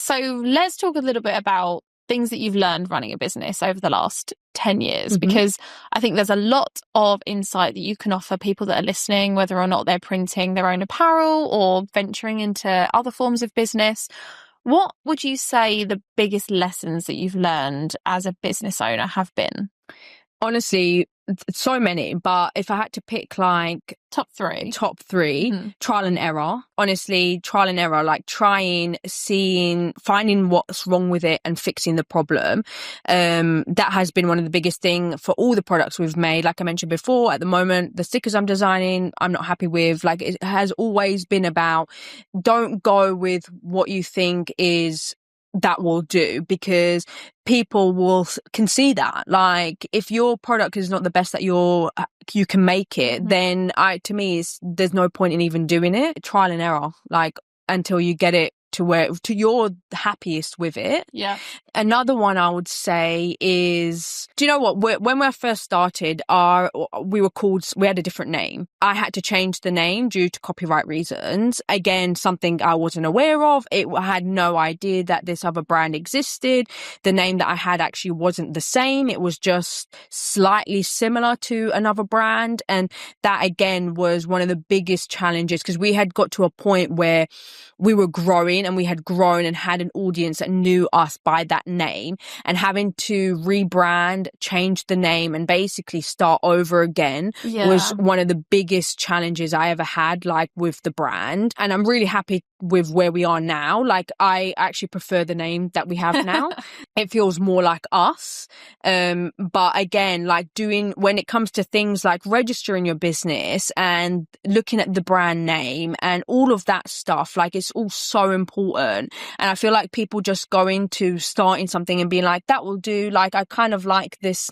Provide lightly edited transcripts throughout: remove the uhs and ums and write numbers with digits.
So let's talk a little bit about things that you've learned running a business over the last 10 years, because I think there's a lot of insight that you can offer people that are listening, whether or not they're printing their own apparel or venturing into other forms of business. What would you say the biggest lessons that you've learned as a business owner have been? Honestly, so many, but if I had to pick like top three, trial and error. Honestly, trial and error, like finding what's wrong with it and fixing the problem. That has been one of the biggest things for all the products we've made. Like I mentioned before, at the moment, the stickers I'm designing, I'm not happy with. Like, it has always been about, don't go with what you think is that will do, because people can see that. Like, if your product is not the best that you can make it, then to me, there's no point in even doing it. Trial and error, like, until you get it to you're happiest with it. Yeah. Another one I would say is, do you know what? When we first started, we had a different name. I had to change the name due to copyright reasons. Again, something I wasn't aware of. I had no idea that this other brand existed. The name that I had actually wasn't the same. It was just slightly similar to another brand. And that, again, was one of the biggest challenges, because we had got to a point where we were growing, and we had grown and had an audience that knew us by that name, and having to rebrand, change the name, and basically start over again was one of the biggest challenges I ever had, like, with the brand. And I'm really happy with where we are now. Like, I actually prefer the name that we have now. It feels more like us. But again, like, when it comes to things like registering your business and looking at the brand name and all of that stuff, like, it's all so important. And I feel like people just go into starting something and being like, that will do. Like, I kind of like this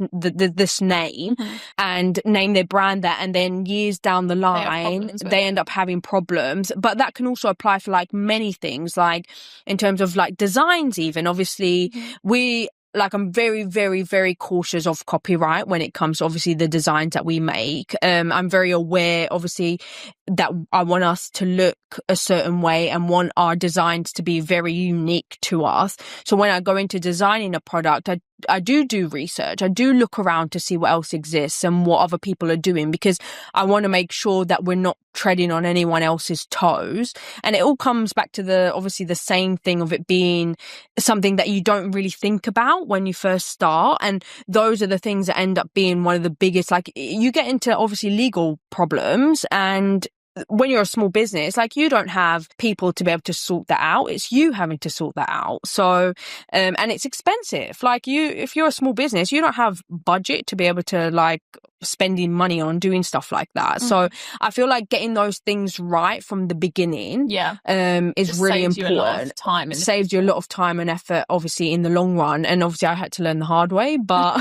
name, and name their brand that. And then years down the line, they end up having problems. But that can also apply for like many things, like in terms of like designs, even. Obviously, I'm very, very, very cautious of copyright when it comes to, obviously, the designs that we make. I'm very aware, obviously, that I want us to look a certain way and want our designs to be very unique to us. So when I go into designing a product, I do research. I do look around to see what else exists and what other people are doing, because I want to make sure that we're not treading on anyone else's toes. And it all comes back to obviously the same thing of it being something that you don't really think about when you first start. And those are the things that end up being one of the biggest, like, you get into obviously legal problems, and when you're a small business, like, you don't have people to be able to sort that out. It's you having to sort that out. So, and it's expensive. Like, if you're a small business, you don't have budget to be able to, like, spending money on doing stuff like that. So I feel like getting those things right from the beginning is really important. Saves you a lot of time and effort, obviously, in the long run. And obviously I had to learn the hard way, but